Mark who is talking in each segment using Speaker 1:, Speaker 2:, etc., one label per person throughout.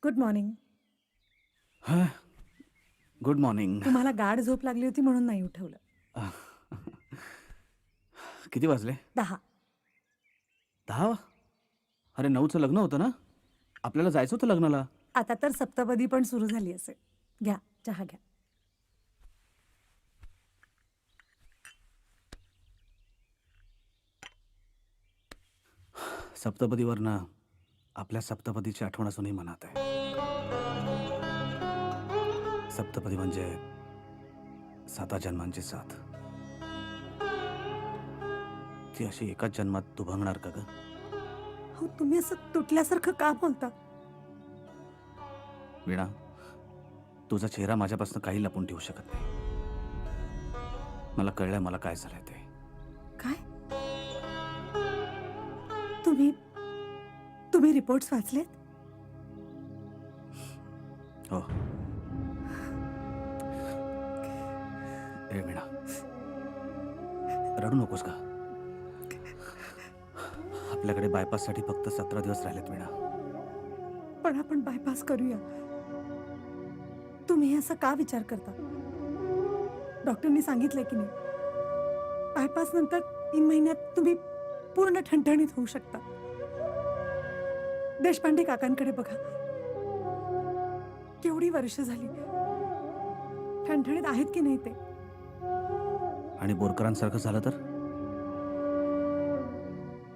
Speaker 1: Good morning.
Speaker 2: हां, good morning.
Speaker 1: तुम्हाला गाढ झोप लागली होती म्हणून नाही उठवलं.
Speaker 2: किती वाजले?
Speaker 1: 10.
Speaker 2: 10? अरे 9चं लग्न होतं ना? आपल्याला जायचं होतं लग्नाला.
Speaker 1: आता तर सप्तपदी पण सुरू झाली असेल. घ्या, चहा घ्या.
Speaker 2: सप्तपदीवरनं आपल्या सप्तपदीची आठवण अजूनही मनात आहे. सप्तपदी म्हणजे 7 जन्मांची साथ. ती अशी एकाच जन्मात दुभंगणार का गं?
Speaker 1: हो, तुम्ही असं तुटल्यासारखं का बोलता?
Speaker 2: वीणा, तुझा चेहरा माझ्यापासून काही लपून ठेवू शकत नाही. मला कळलंय मला काय झालंय ते.
Speaker 1: काय? तुम्ही तुम्ही रिपोर्ट्स वाचलेत?
Speaker 2: हो. ए वीणा, रडू नकोस का? आपल्याकडे बायपाससाठी फक्त 17 दिवस राहिलेत वीणा.
Speaker 1: पण आपण बायपास करूया. तुम्ही असा का विचार करता? डॉक्टरनी सांगितलंय की नाही? बायपास नंतर 3 महिन्यात तुम्ही पूर्ण ठणठणीत होऊ शकता. देशपांडे काकांकडे बघा. केवढी वर्ष झाली. ठणठणीत आहेत की नाही ते?
Speaker 2: आणि बोरकरांसारखं झालं तर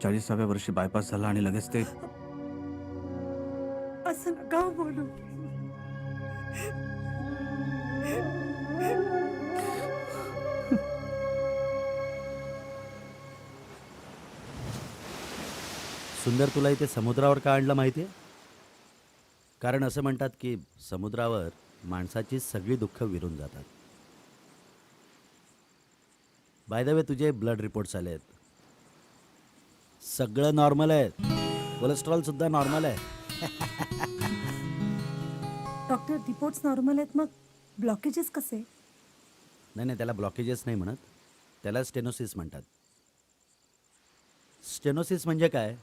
Speaker 2: 40व्या वर्षी बायपास झाला आणि लगेच ते
Speaker 1: असं नका हो बोलू.
Speaker 3: सुंदर, तुला इथे समुद्रावर का आणलं माहिती आहे? कारण असं म्हणतात की समुद्रावर माणसाची सगळी दुःख विरून जातात. बाय द वे, तुझे ब्लड रिपोर्ट्स आले आहेत. सगळं नॉर्मल आहे. कोलेस्ट्रॉल सुद्धा नॉर्मल आहे.
Speaker 1: डॉक्टर, रिपोर्ट्स नॉर्मल आहेत, मग ब्लॉकेजेस कसे?
Speaker 3: नाही नाही, त्याला ब्लॉकेजेस नाही म्हणत, त्याला स्टेनोसिस म्हणतात. स्टेनोसिस म्हणजे काय?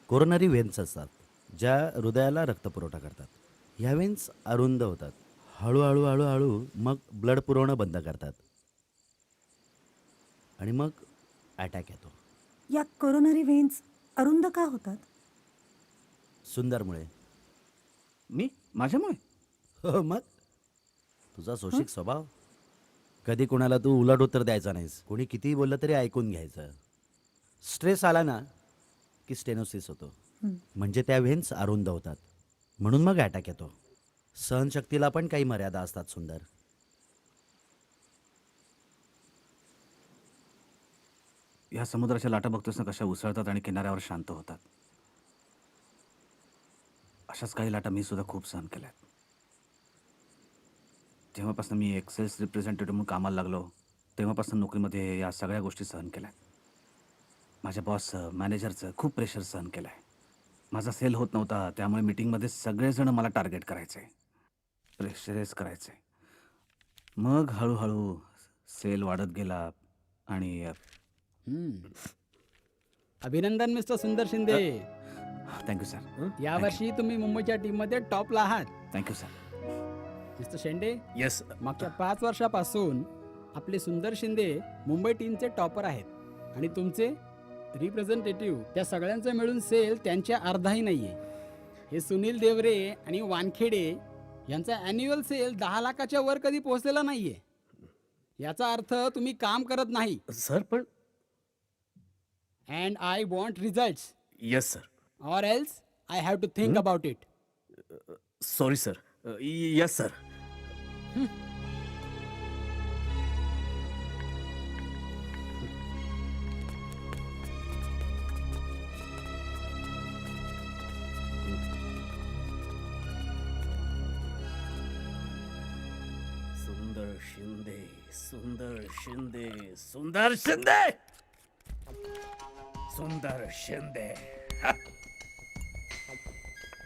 Speaker 3: कोरोनरी व्हेन्स असतात ज्या हृदयाला रक्तपुरवठा करतात. ह्या व्हेन्स अरुंद होतात. हळूहळू हळूहळू मग ब्लड पुरवणं बंद करतात आणि मग अटॅक येतो.
Speaker 1: या कोरोनरी व्हेन्स अरुंद का होतात?
Speaker 3: सुंदरमुळे.
Speaker 2: मी माझ्यामुळे.
Speaker 3: हो मग, तुझा सोशिक स्वभाव. कधी कोणाला तू उलट उत्तर द्यायचा नाहीस. कोणी कितीही बोललं तरी ऐकून घ्यायचं. स्ट्रेस आला ना की स्टेनोसिस होतो. म्हणजे त्या व्हेन्स अरुंद होतात, म्हणून मग अटॅक येतो. सहनशक्तीला पण काही मर्यादा असतात सुंदर.
Speaker 2: या समुद्राच्या लाटा बघतोस ना कशा उसळतात आणि किनाऱ्यावर शांत होतात. अशाच काही लाटा मी सुद्धा खूप सहन केल्यात. जेव्हापासून मी एक सेल्स रिप्रेझेंटेटिव्ह म्हणून कामाला लागलो तेव्हापासून नोकरीमध्ये या सगळ्या गोष्टी सहन केल्यात. माझ्या बॉसचं, मॅनेजरचं खूप प्रेशर सहन केलं आहे. माझा सेल होत नव्हता, त्यामुळे मीटिंगमध्ये सगळेजण मला टार्गेट करायचे, प्रेशराईज करायचे. मग हळूहळू सेल वाढत गेला आणि
Speaker 4: अभिनंदन मिस्टर सुंदर शिंदे.
Speaker 2: Thank you sir.
Speaker 4: यावर्षी तुम्ही मुंबईच्या टीममध्ये टॉपला आहात.
Speaker 2: Thank you sir.
Speaker 4: मिस्टर शेंडे,
Speaker 5: येस.
Speaker 4: मागच्या 5 वर्षापासून आपले सुंदर शिंदे मुंबई टीमचे टॉपर आहेत आणि तुमचे रिप्रेझेंटेटिव्ह त्या सगळ्यांचं मिळून सेल त्यांच्या अर्धाही नाहीये. हे सुनील देवरे आणि वानखेडे यांचा ॲन्युअल सेल 10 लाखाच्या वर कधी पोहोचलेला नाहीये. याचा अर्थ तुम्ही काम करत नाही.
Speaker 5: सर पण
Speaker 4: and I want results
Speaker 5: yes sir.
Speaker 4: Or else I have to think about it.
Speaker 5: Sorry sir. Yes sir. Sundar Shinde, सुंदर शिंदे, सुंदर शिंदे, सुंदर शिंदे. हा.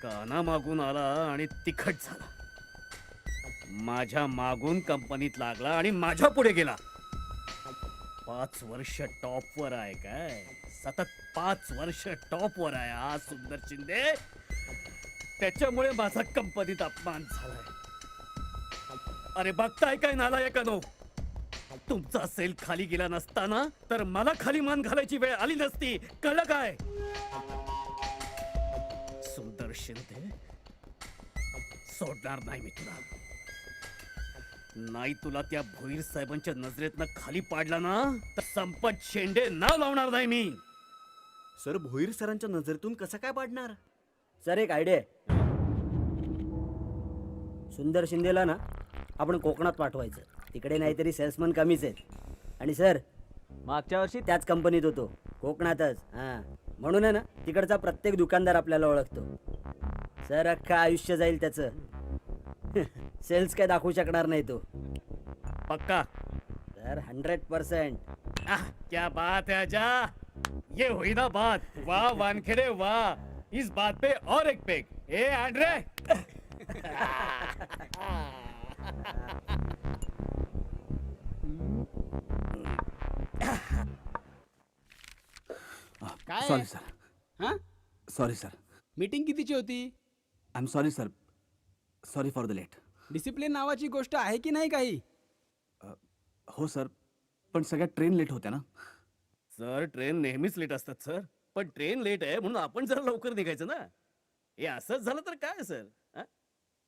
Speaker 5: काना मागून आला आणि तिखट झाला. माझ्या मागून कंपनीत लागला आणि माझ्या पुढे गेला. 5 वर्ष टॉपवर आहे काय? सतत 5 वर्ष टॉपवर आहे हा सुंदर शिंदे. त्याच्यामुळे माझा कंपनीत अपमान झालाय. अरे बघताय काय नालायकानो, तुमचा सेल खाली गेला नसताना तर मला खाली मान घालायची वेळ आली नसती. कळलं काय? सुंदर शिंदे, सोडणार नाही मी तुला. नाही तुला त्या भोईर साहेबांच्या नजरेतनं खाली पाडला ना तर संपत शेंडे नाव लावणार नाही मी.
Speaker 6: सर, भोईर सरांच्या नजरेतून कसं काय पाडणार?
Speaker 7: सर एक आयडिया आहे. सुंदर शिंदेला ना आपण कोकणात पाठवायचं. तिकडे नाहीतरी सेल्समन कमीच आहेत. आणि सर मागच्या वर्षी त्याच कंपनीत होतो, कोकणातच. हां, म्हणून आहे ना तिकडचा प्रत्येक दुकानदार आपल्याला ओळखतो. सर अख्खं आयुष्य जाईल त्याचं. सेल्स काय दाखवू शकणार नाही तो.
Speaker 5: पक्का?
Speaker 7: सर 100%.
Speaker 5: क्या बात है आजा, ये हुई ना बात. वाह वानखेड़े वाह, इस बात पे और एक पेग. ए आंड्रे,
Speaker 4: काय
Speaker 2: सॉरी सर,
Speaker 4: हां
Speaker 2: सॉरी सर,
Speaker 4: मीटिंग कितीची होती?
Speaker 2: I am sorry sir, sorry for the late.
Speaker 4: Discipline नावाची गोष्ट आहे की नाही काही?
Speaker 2: हो सर, पण सगळ्या ट्रेन लेट होत्या ना.
Speaker 5: सर ट्रेन नेहमीच लेट असतात सर, पण ट्रेन लेट आहे म्हणून आपण जरा लवकर निघायचं ना. हे असंच झालं तर काय सर?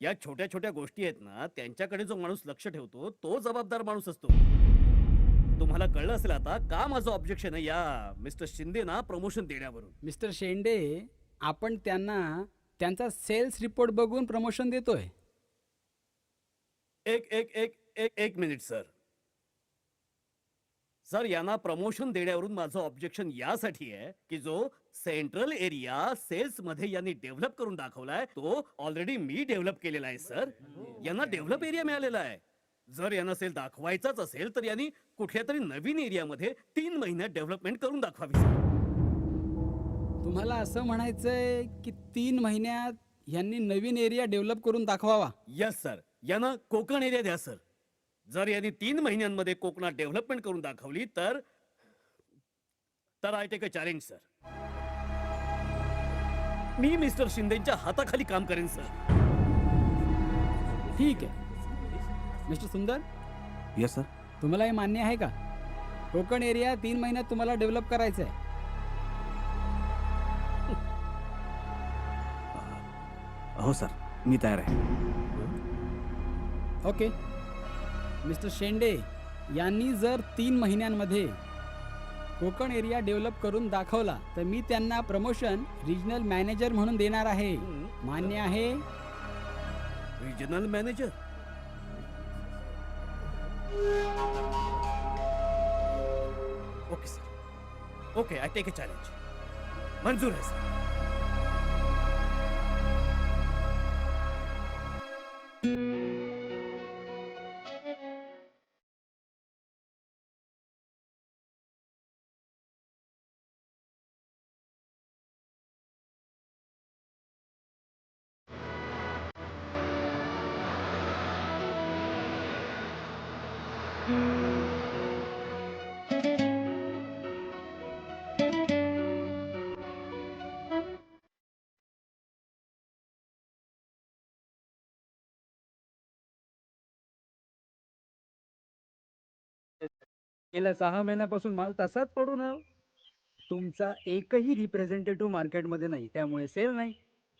Speaker 5: या छोट्या छोट्या गोष्टी आहेत ना, त्यांच्याकडे जो माणूस लक्ष ठेवतो तो जबाबदार माणूस असतो. तुम्हाला कळलं असेल आता का माझं ऑब्जेक्शन आहे या मिस्टर शिंदे ना प्रमोशन देण्यावरून.
Speaker 4: मिस्टर शेंडे, आपण त्यांना त्यांचा सेल्स रिपोर्ट बघून प्रमोशन देतोय.
Speaker 5: एक एक एक एक एक मिनिट सर. सर यांना प्रमोशन देण्यावरून माझं ऑब्जेक्शन यासाठी आहे की जो सेंट्रल एरिया सेल्स मध्ये यांनी डेव्हलप करून दाखवलाय तो ऑलरेडी मी डेव्हलप केलेला आहे सर. यांना डेव्हलप एरिया मिळालेला आहे. जर यांना सेल दाखवायचाच असेल तर यांनी कुठल्या तरी नवीन एरियामध्ये 3 महिन्यात डेव्हलपमेंट करून दाखवावी सर.
Speaker 4: तुम्हाला असं म्हणायचंय की 3 महिन्यात यांनी नवीन एरिया डेव्हलप करून दाखवावा?
Speaker 5: यस सर, यांना कोकण एरिया द्या सर. जर यांनी 3 महिन्यांमध्ये कोकणात डेव्हलपमेंट करून दाखवली तर I take a challenge sir. मी मिस्टर शिंदेच्या हाताखाली काम करेन सर.
Speaker 4: ठीक आहे. मिस्टर सुंदर,
Speaker 2: येस सर.
Speaker 4: तुम्हाला हे मान्य आहे का? कोकण एरिया 3 महिन्यात तुम्हाला डेव्हलप करायचा आहे.
Speaker 2: हो सर, मी तयार आहे.
Speaker 4: ओके. मिस्टर शेंडे यांनी जर 3 महिन्यांमध्ये कोकण एरिया डेव्हलप करून दाखवला तर मी त्यांना प्रमोशन रिजनल मॅनेजर म्हणून देणार आहे. मान्य आहे?
Speaker 5: Regional manager? Okay sir, okay, I take a challenge. मंजूर आहे सर.
Speaker 8: गेल्या 6 महिन्यापासून माल तसाच पडून आहे. तुमचा एकही रिप्रेझेंटेटिव्ह मार्केटमध्ये नाही, त्यामुळे सेल नाही.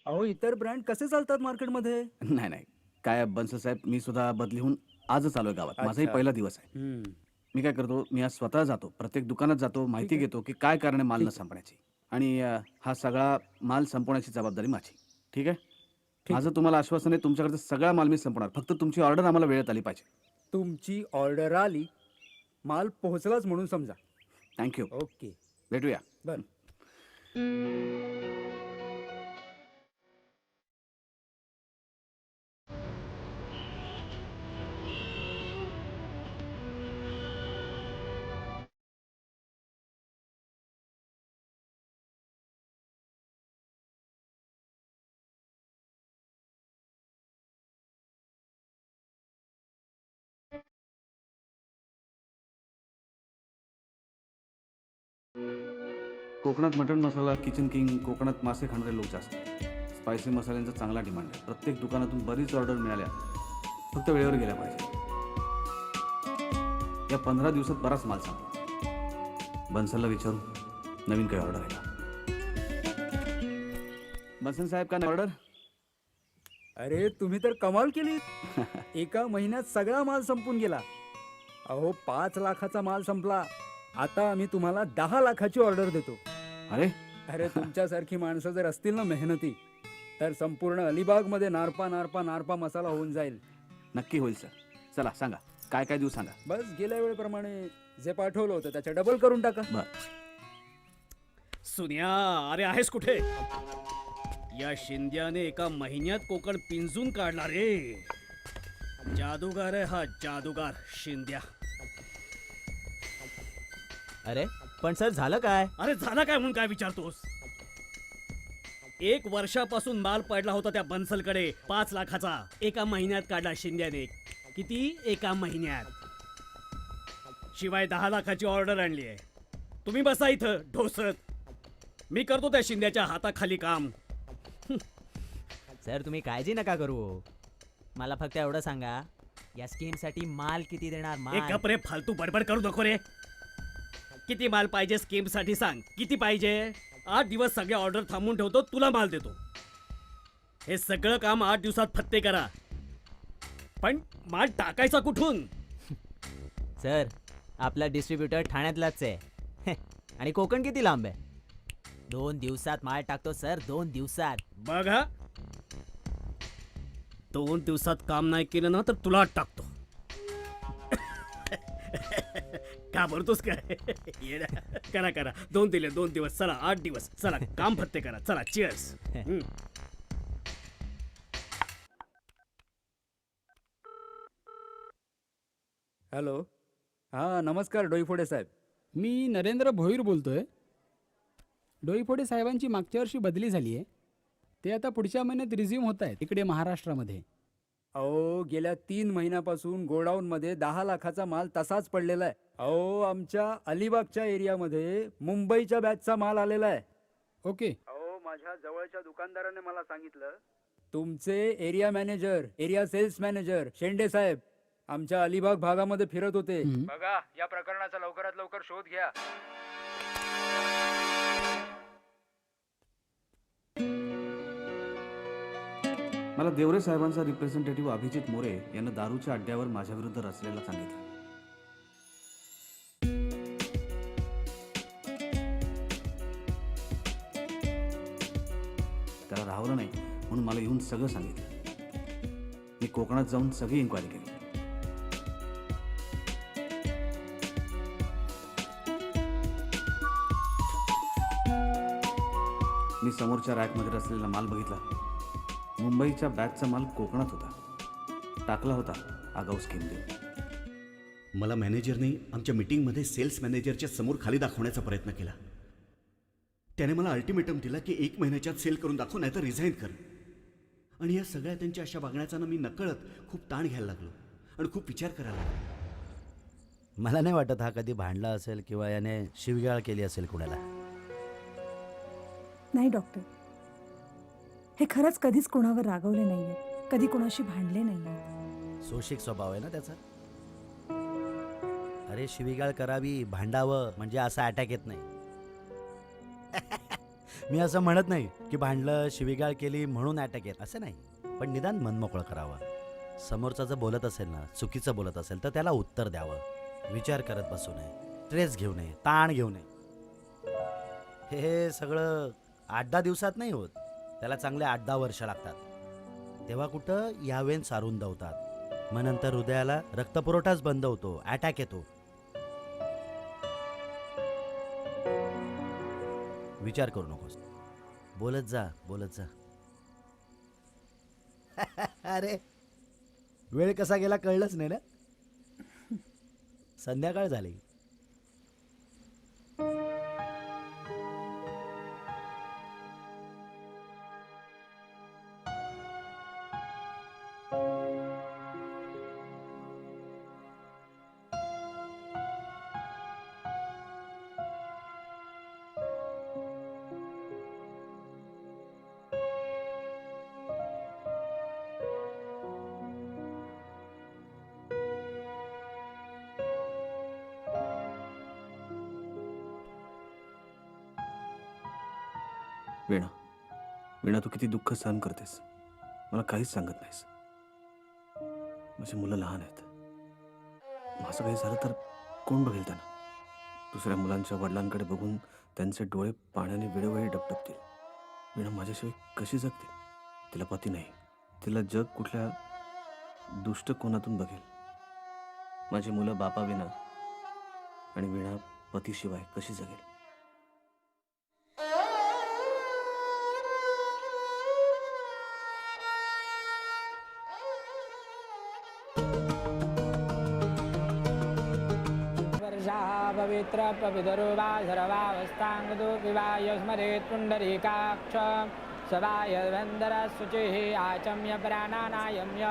Speaker 8: अहो, इतर ब्रँड कसे चालतात मार्केटमध्ये?
Speaker 2: नाही नाही, काय बन्सल साहेब, मी सुद्धा बदली होऊन आजच आलोय गावात. माझाही पहिला दिवस आहे. मी काय करतो, मी आज स्वतः जातो, प्रत्येक दुकानात जातो, माहिती घेतो की काय कारण आहे माल न संपण्याची. आणि हा सगळा माल संपवण्याची जबाबदारी माझी. ठीक आहे? माझं तुम्हाला आश्वासन आहे, तुमच्याकडचा सगळा माल मी संपवणार. फक्त तुमची ऑर्डर आम्हाला वेळेत आली पाहिजे.
Speaker 8: तुमची ऑर्डर आली, माल पोहोचलाच म्हणून समजा.
Speaker 2: थँक्यू.
Speaker 8: ओके,
Speaker 2: भेटूया.
Speaker 8: बरं.
Speaker 2: कोकणात मटण मसाला, किचन किंग, कोकणात मासे खाणारे लोक जास्त आहेत. स्पायसी मसाल्यांचा चांगला डिमांड आहे. प्रत्येक दुकानातून बरीच ऑर्डर मिळाल्या, फक्त वेळेवर गेल्या पाहिजे. या 15 दिवसात बराच माल सांग. बन्सलला विचारू नवीन काही ऑर्डर आहे का. बन्सल साहेब का ऑर्डर?
Speaker 8: अरे तुम्ही तर कमाल केली. एका महिन्यात सगळा माल संपून गेला. अहो 5 लाखाचा माल संपला. आता आम्ही तुम्हाला 10 लाखाची ऑर्डर देतो.
Speaker 2: अरे
Speaker 8: अरे तुमच्यासारखी माणसं जर असतील ना मेहनती, तर संपूर्ण अलिबागमध्ये नारपा नारपा नारपा मसाला होऊन जाईल.
Speaker 2: नक्की होईल सर. चला सांगा काय काय देऊ सांगा.
Speaker 8: बस गेल्या वेळेप्रमाणे जे पाठवलं होतं त्याच्या डबल करून टाका.
Speaker 2: बर.
Speaker 5: सुन्या, अरे आहेस कुठे? या शिंद्याने एका महिन्यात कोकण पिंजून काढला रे. जादूगार आहे हा, जादूगार शिंद्या.
Speaker 9: अरे पण सर झालं काय?
Speaker 5: अरे झाला काय म्हणून काय विचारतोस? 1 वर्षापासून माल पडला होता त्या बन्सलकडे 5 लाखाचा. एका महिन्यात काढला शिंद्याने. किती? एका महिन्यात. शिवाय 10 लाखाची ऑर्डर आणली आहे. तुम्ही बसा इथं ढोसत, मी करतो त्या शिंद्याच्या हाताखाली काम.
Speaker 9: सर तुम्ही काळजी नका करू. मला फक्त एवढं सांगा, या स्कीमसाठी माल किती देणार?
Speaker 5: एक
Speaker 9: माल
Speaker 5: गप रे, फालतू बडबड करू नको रे. किती माल पाहिजे स्कीमसाठी सांग. किती पाहिजे? 8 दिवस सगळ्या ऑर्डर थांबून ठेवतो, तुला माल देतो. हे सगळं काम 8 दिवसात फत्ते करा. पण माल टाकायचा कुठून?
Speaker 9: सर आपला डिस्ट्रीब्युटर ठाण्यातलाच आहे. आणि कोकण किती लांब आहे? 2 दिवसात माल टाकतो सर, 2 दिवसात.
Speaker 5: बघा, 2 दिवसात काम नाही केलं ना तर तुला टाकतो. का भरतोस काय? येड्या. करा करा. 2 दिले, 2 दिवस. चला 8 दिवस. चला काम फत्ते करा. चला चिअर्स.
Speaker 8: हॅलो, हां नमस्कार डोईफोडे साहेब.
Speaker 4: मी नरेंद्र भोईर बोलतोय. डोईफोडे साहेबांची मागच्या वर्षी बदली झाली आहे. ते आता पुढच्या महिन्यात रिझ्यूम होत आहेत इकडे महाराष्ट्रामध्ये.
Speaker 8: अहो गेल्या 3 महिन्यापासून गोडाऊनमध्ये 10 लाखाचा माल तसाच पडलेला आहे. अहो आमच्या अलिबागच्या एरियामध्ये मुंबईच्या बॅचचा माल आलेला आहे.
Speaker 4: ओके.
Speaker 8: अहो माझ्या जवळच्या दुकानदाराने मला सांगितलं तुमचे area manager, area sales manager Shende साहेब आमच्या अलिबाग भागामध्ये फिरत होते. बघा या प्रकरणाचा लवकरात लवकर शोध घ्या.
Speaker 2: मला देवरे साहेबांचा रिप्रेझेंटेटिव्ह अभिजित मोरे यांना दारूच्या अड्ड्यावर माझ्या विरुद्ध रचलेला सांगितलं. त्याला राहवलं नाही म्हणून मला येऊन सगळं सांगितलं. मी कोकणात जाऊन सगळी इन्क्वायरी केली. मी समोरच्या रॅकमध्ये रचलेला माल बघितला. मुंबईच्या बॅगचा माल कोकणात होता. टाकला होता आगाऊ स्कीम देऊन.
Speaker 6: मला मॅनेजरने आमच्या मीटिंगमध्ये सेल्स मॅनेजरच्या समोर खाली दाखवण्याचा प्रयत्न केला. त्याने मला अल्टिमेटम दिला की 1 महिन्याच्यात सेल करून दाखव, नाही तर रिझाईन कर. आणि या सगळ्या त्यांच्या अशा वागण्याचा मी नकळत खूप ताण घ्यायला लागलो आणि खूप विचार करायला लागलो.
Speaker 3: मला नाही वाटत हा कधी भांडला असेल किंवा याने शिवीगाळ केली असेल कुणाला.
Speaker 1: नाही डॉक्टर, हे खरंच कधीच कोणावर रागवले नाहीये, कधी कोणाशी भांडले नाहीये.
Speaker 3: सोशिक स्वभाव आहे ना त्याचा. अरे शिवीगाळ करावी, भांडावं म्हणजे असा अटॅक येत नाही. मी असं म्हणत नाही की भांडलं, शिवीगाळ केली म्हणून अटॅक येत, असं नाही. पण निदान मनमोकळं करावं. समोरचा जर बोलत असेल ना, चुकीचं बोलत असेल तर त्याला उत्तर द्यावं. विचार करत बसू नये, स्ट्रेस घेऊ नये, ताण घेऊ नये. हे सगळं 8-10 दिवसात नाही होत. त्याला चांगले 8-10 वर्ष लागतात. तेव्हा कुठं यावेन सारून धावतात. मग नंतर हृदयाला रक्तपुरवठाच बंद होतो, अटॅक येतो. विचार करू नकोस, बोलत जा बोलत जा. अरे वेळ कसा गेला कळलंच नाही ना. संध्याकाळ झाली.
Speaker 2: वीणा, वीणा तू किती दुःख सहन करतेस, मला काहीच सांगत नाहीस. माझी मुलं लहान आहेत. माझं काही झालं तर कोण बघेल त्यांना? दुसऱ्या मुलांच्या वडिलांकडे बघून त्यांचे डोळे पाण्याने वेळोवेळी डबडबतील. वीणा माझ्याशिवाय कशी जगते? तिला पती नाही, तिला जग कुठल्या दुष्ट कोणातून बघेल. माझी मुलं बापाविना आणि वीणा पतीशिवाय कशी जगेल?
Speaker 10: पवित्र पवितरो वा सर्वावस्थांगतो विवाय स्मरेत् पुण्डरीकाक्ष सवाय वन्दरशुचिः आचम्य प्राणानायम्य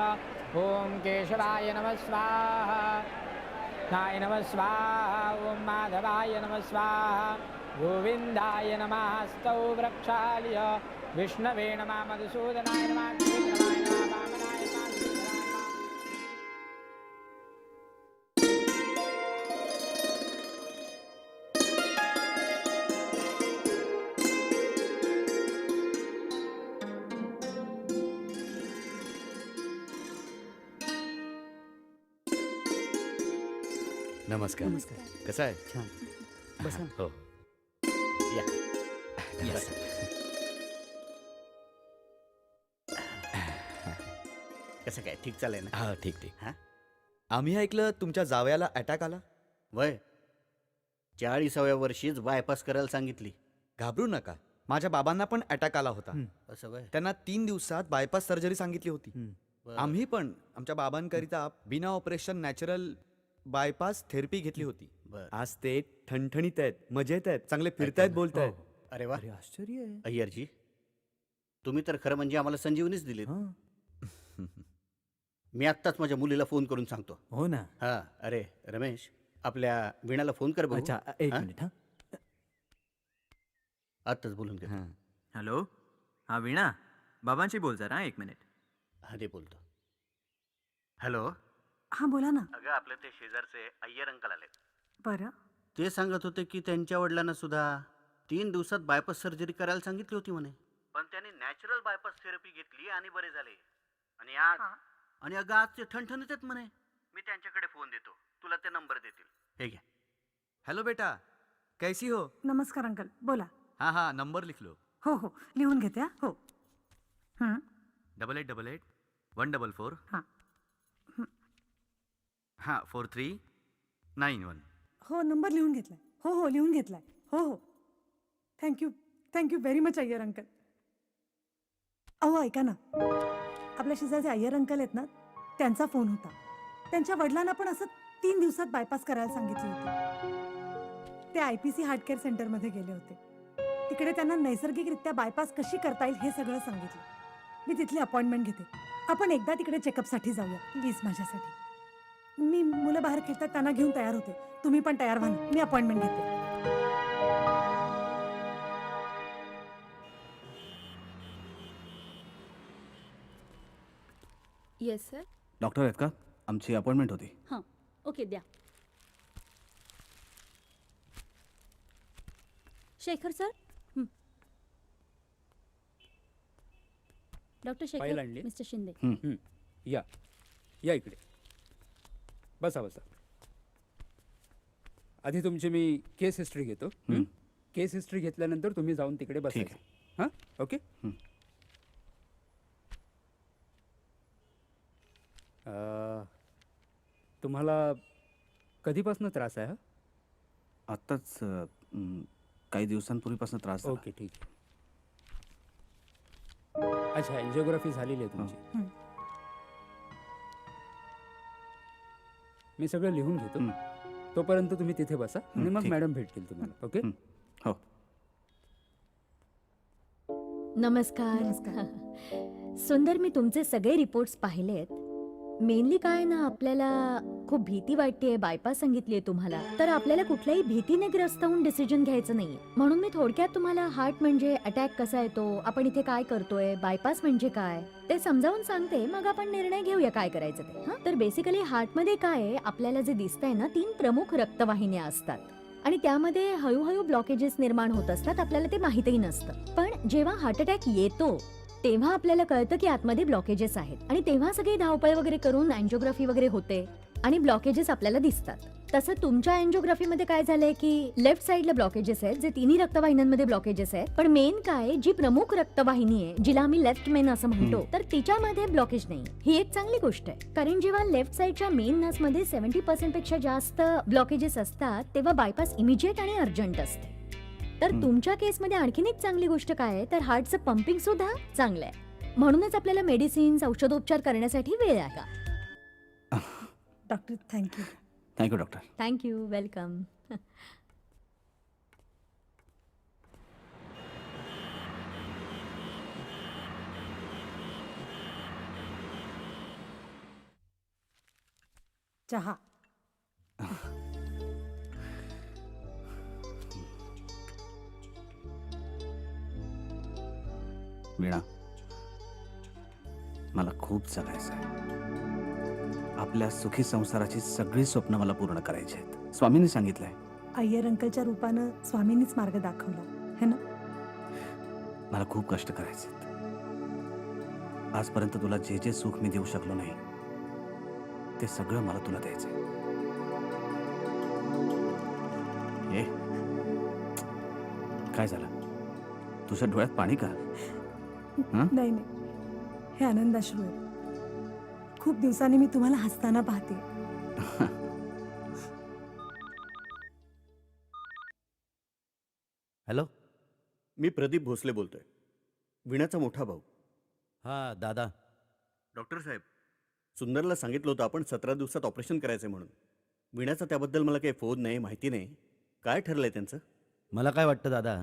Speaker 10: ॐ केशवाय नमः स्वाहा, नाय नमः स्वाहा, ॐ माधवाय नमः स्वाहा, गोविन्दाय नमः स्तौ वृक्षालय विष्णवे नमः मधुसूदनाय नमः विक्रमाय नमः वामनाय नमः श्रीधराय नमः.
Speaker 6: नमस्कार.
Speaker 1: नमस्कार.
Speaker 6: कसं आहे?
Speaker 7: छान. बसा.
Speaker 6: हो या. बसा. कसं काय, ठीक चालेल ना?
Speaker 11: हा ठीक ठीक.
Speaker 6: हा?
Speaker 11: आम्ही ऐकलं तुमच्या जावयाला अटॅक आला.
Speaker 6: वय 40व्या वर्षीच बायपास करायला सांगितली.
Speaker 11: घाबरू नका, माझ्या बाबांना पण अटॅक आला होता.
Speaker 6: असं वय.
Speaker 11: त्यांना 3 दिवसात बायपास सर्जरी सांगितली होती.
Speaker 6: बरं.
Speaker 11: आम्ही पण आमच्या बाबांकरिता बिना ऑपरेशन नॅचरल बायपास थेरपी घेतली होती.
Speaker 6: बरं.
Speaker 11: आज ते ठणठणीत आहेत, मजेत आहेत, चांगले फिरतायत, बोलतायत.
Speaker 6: अरे वा,
Speaker 11: आश्चर्य आहे.
Speaker 6: अय्यरजी, तुम्ही तर खरं म्हणजे आम्हाला संजीवनीच दिली. मी आत्ताच माझ्या मुलीला फोन करून सांगतो.
Speaker 8: हो ना.
Speaker 6: हा, अरे रमेश, आपल्या वीणाला फोन कर बघू.
Speaker 8: अच्छा, एक
Speaker 6: हा?
Speaker 8: मिनिट. हा,
Speaker 6: आत्ताच बोलून घे.
Speaker 12: हॅलो, हा वीणा, बाबांशी बोल जरा 1 मिनिट.
Speaker 6: हा दे बोलतो. हॅलो.
Speaker 1: हां बोला ना.
Speaker 6: अगं, आपले ते शेजारचे अय्यर अंकल आले.
Speaker 1: बरं.
Speaker 6: ते सांगत होते की त्यांच्या वडिलांना सुद्धा 3 दिवसात बायपास सर्जरी करायला सांगितली होती म्हणे, पण त्यांनी नॅचरल बायपास थेरपी घेतली आणि बरे झाले. आणि अगं आज ते ठणठणीत आहेत म्हणे. मी त्यांच्याकडे फोन देतो, तुला ते नंबर देतील. हे घ्या.
Speaker 11: हॅलो बेटा, कैसी हो?
Speaker 1: नमस्कार अंकल, बोला.
Speaker 11: हाँ हाँ, नंबर लिख लो.
Speaker 1: हो हो, लिहून घेते. हो.
Speaker 11: 8888 144
Speaker 1: हां.
Speaker 11: हाँ 4391.
Speaker 1: हो, नंबर लिहून घेतलाय. हो हो, लिहून घेतलाय. हो हो, thank you very much Iyer uncle. अहो ऐका ना, आपल्या शेजारचे अय्यर अंकल आहेत ना, त्यांचा फोन होता. त्यांच्या वडिलांना पण असं 3 दिवसात बायपास करायला सांगितली होती. ते IPC हार्ट केअर सेंटरमध्ये गेले होते. तिकडे त्यांना नैसर्गिकरित्या बायपास कशी करता येईल हे सगळं सांगितलं. मी तिथली अपॉइंटमेंट घेते. आपण एकदा तिकडे चेकअपसाठी जाऊया प्लीज माझ्यासाठी. मी मुलं बाहेर खेळतात त्यांना घेऊन तयार होते. तुम्ही पण तयार व्हा ना, मी अपॉइंटमेंट घेते.
Speaker 13: Yes sir.
Speaker 2: डॉक्टर आहेत का? आमची अपॉइंटमेंट होती.
Speaker 13: हां, ओके द्या. Shekhar sir. Doctor
Speaker 4: file
Speaker 13: Shekhar,
Speaker 4: आणली?
Speaker 13: मिस्टर शिंदे.
Speaker 4: या या इकडे बसा बसा. आधी तुमची मी केस हिस्ट्री घेतो. केस हिस्ट्री घेतल्यानंतर तुम्ही जाऊन तिकडे
Speaker 2: ठीक
Speaker 4: बसायचं. हां, ओके. तुम्हाला कधीपासून त्रास आहे?
Speaker 2: आत्ताच काही दिवसांपूर्वीपासून त्रास झाला.
Speaker 4: ओके, ठीक आहे. अच्छा, एन्जिओग्राफी झालेली आहे तुमची. मी सगळं लिहून घेतो. तोपर्यंत तुम्ही तिथे बसा आणि मग
Speaker 2: ठीक.
Speaker 4: मॅडम भेटतील तुम्हाला. ओके.
Speaker 2: हो.
Speaker 13: नमस्कार. सुंदर, मी तुमचे सगळे रिपोर्ट्स पाहिलेत. मेनली काय ना, आपल्याला खूप भीती वाटतेय. बायपास सांगितलीये तुम्हाला, तर आपल्याला कुठल्याही भीतीने ग्रस्त होऊन डिसिजन घ्यायचं नाहीये. म्हणून मी थोडक्यात तुम्हाला हार्ट म्हणजे अटॅक कसा येतो, आपण इथे काय करतोय, बायपास म्हणजे काय ते समजावून सांगते. मग आपण निर्णय घेऊया काय करायचं ते. तर बेसिकली हार्टमध्ये काय आहे, आपल्याला जे दिसतंय ना, 3 प्रमुख रक्तवाहिन्या असतात आणि त्यामध्ये हळूहळू ब्लॉकेजेस निर्माण होत असतात, आपल्याला ते माहितही नसतं. पण जेव्हा हार्ट अटॅक येतो तेव्हा आपल्याला कळतं की आतमध्ये ब्लॉकेजेस आहेत आणि तेव्हा सगळी धावपळ वगैरे करून अँजिओग्राफी वगैरे होते आणि ब्लॉकेजेस आपल्याला दिसतात. तसं तुमच्या अँजिओग्राफीमध्ये काय झालंय की लेफ्ट साईडला ब्लॉकेजेस आहेत, जे तिन्ही रक्तवाहिन्यांमध्ये ब्लॉकेजेस आहेत. पण मेन काय, जी प्रमुख रक्तवाहिनी आहे, जिला आम्ही लेफ्ट मेन असं म्हणतो, तर तिच्यामध्ये ब्लॉकेज नाही. ही एक चांगली गोष्ट आहे, कारण जेव्हा लेफ्ट साईडच्या मेन नसमध्ये 70% पेक्षा जास्त ब्लॉकेजेस असतात तेव्हा बायपास इमिजिएट आणि अर्जंट असते. तर तुमच्या केसमध्ये आणखीन एक चांगली गोष्ट काय आहे, तर हार्टचं पंपिंग सुद्धा चांगलं आहे. म्हणूनच आपल्याला मेडिसिन्स, औषधोपचार करण्यासाठी वेळ आहे.
Speaker 1: Doctor thank you.
Speaker 2: Thank you doctor.
Speaker 13: Thank you. Welcome.
Speaker 1: चहा.
Speaker 2: वीणा, मला खूप जगायचं आहे. आपल्या सुखी संसाराची सगळी स्वप्न मला पूर्ण करायची आहेत. स्वामींनी सांगितलंय.
Speaker 1: अय्यर अंकलच्या रूपानं स्वामींनीच मार्ग दाखवला है ना.
Speaker 2: मला खूप कष्ट करायचे. आजपर्यंत तुला जे जे सुख मी देऊ शकलो नाही ते सगळं मला तुला द्यायचंय. ए, काय झालं? तुझ्या डोळ्यात पाणी का?
Speaker 1: नाही नाही, हे आनंदाश्रू आहे. खूप दिवसांनी मी तुम्हाला हसताना पाहते.
Speaker 3: हॅलो.
Speaker 6: मी प्रदीप भोसले बोलतोय, विणाचा मोठा भाऊ.
Speaker 3: हा दादा.
Speaker 6: डॉक्टर साहेब, सुंदरला सांगितलं होतं आपण 17 दिवसात ऑपरेशन करायचं म्हणून. विणाचा त्याबद्दल मला काही फोन नाही, माहिती नाही. काय ठरलंय त्यांचं?
Speaker 3: मला काय वाटतं दादा,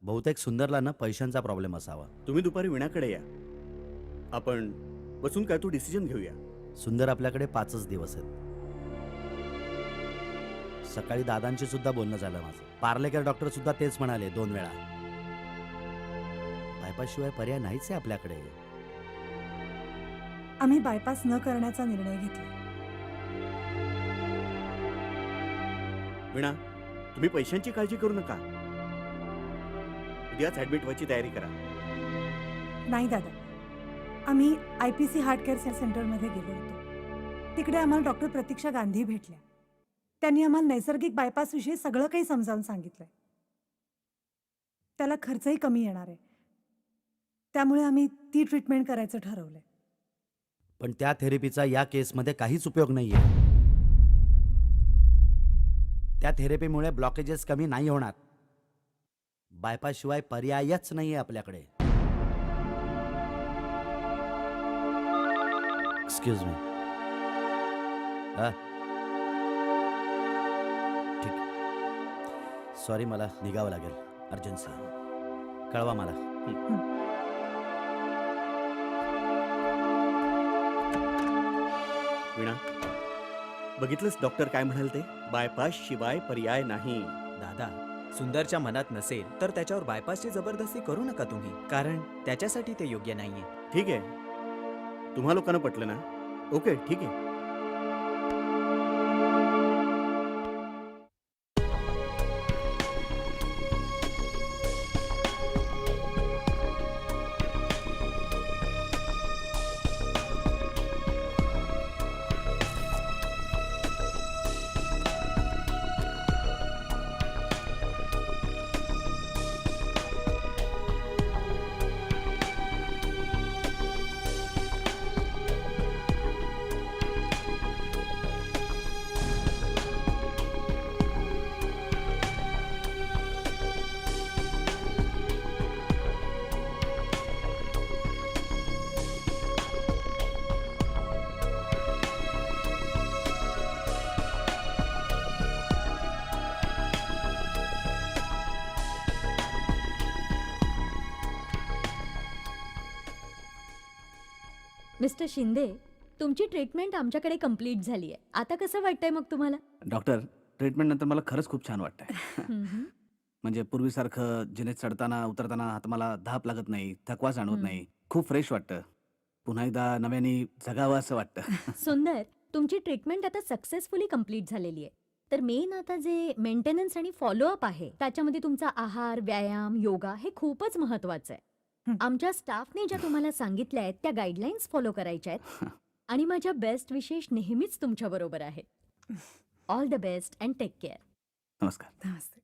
Speaker 3: बहुतेक सुंदरला ना पैशांचा प्रॉब्लेम असावा.
Speaker 6: तुम्ही दुपारी विणाकडे या, आपण बसून काय तो डिसिजन घेऊया.
Speaker 3: सुंदर आपल्याकडे 5च दिवस आहेत. सकाळी दादांशी सुद्धा बोलणं झालं माझं. पार्लेकर डॉक्टर सुद्धा तेच म्हणाले 2 वेळा. बायपास शिवाय पर्याय नाहीच आहे आपल्याकडे.
Speaker 1: आम्ही बायपास न करण्याचा निर्णय घेतला.
Speaker 6: विणा, तुम्ही पैशांची काळजी करू नका. उद्याच ऍडमिट व्हायची तयारी करा.
Speaker 1: नाही दादा, आम्ही IPC हार्ट केअर सेंटरमध्ये गेलो होतो. तिकडे आम्हाला डॉक्टर प्रतीक्षा गांधी भेटल्या. त्यांनी आम्हाला नैसर्गिक बायपासविषयी सगळं काही समजावून सांगितलंय. त्याला खर्चही कमी येणार आहे, त्यामुळे आम्ही ती ट्रीटमेंट करायचं ठरवलंय.
Speaker 3: पण त्या थेरपीचा या केसमध्ये काहीच उपयोग नाहीये. त्या थेरपीमुळे ब्लॉकेजेस कमी नाही होणार. बायपास शिवाय पर्यायच नाहीये आपल्याकडे. Excuse me. ठीक, सॉरी, मला निघावं लागेल, अर्जन्सी. कळवा मला.
Speaker 6: विणा, बघितलंच डॉक्टर काय म्हणाल ते? बायपास शिवाय पर्याय नाही.
Speaker 12: दादा, सुंदरच्या मनात नसेल तर त्याच्यावर बायपासची जबरदस्ती करू नका तुम्ही, कारण त्याच्यासाठी ते योग्य नाहीये.
Speaker 6: ठीक आहे, तुम्हा लोकांना पटलं ना? ओके, ठीक आहे.
Speaker 13: मिस्टर शिंदे, तुमची ट्रीटमेंट आमच्याकडे कंप्लीट झाली आहे. आता कसं वाटतंय मग तुम्हाला?
Speaker 2: डॉक्टर, ट्रीटमेंट नंतर मला खरंच खूप छान वाटतंय. म्हणजे पूर्वीसारखं जिने चढताना उतरताना आता मला धाप लागत नाही, थकवा जाणवत नाही. खूप फ्रेश वाटतं. पुन्हा एकदा नव्याने जगावं असं वाटतं.
Speaker 13: सुंदर, तुमची ट्रीटमेंट आता सक्सेसफुली कंप्लीट झालेली आहे. तर मेन आता जे मेंटेनन्स आणि फॉलोअप आहे त्याच्यामध्ये तुमचा आहार, व्यायाम, योगा हे खूपच महत्वाचं आहे. आमच्या स्टाफने ज्या तुम्हाला सांगितल्या आहेत त्या गाईडलाईन्स फॉलो करायच्या आहेत आणि माझ्या बेस्ट विशेष नेहमीच तुमच्या बरोबर आहेत. All the best and take care.
Speaker 2: नमस्कार.
Speaker 1: नमस्ते.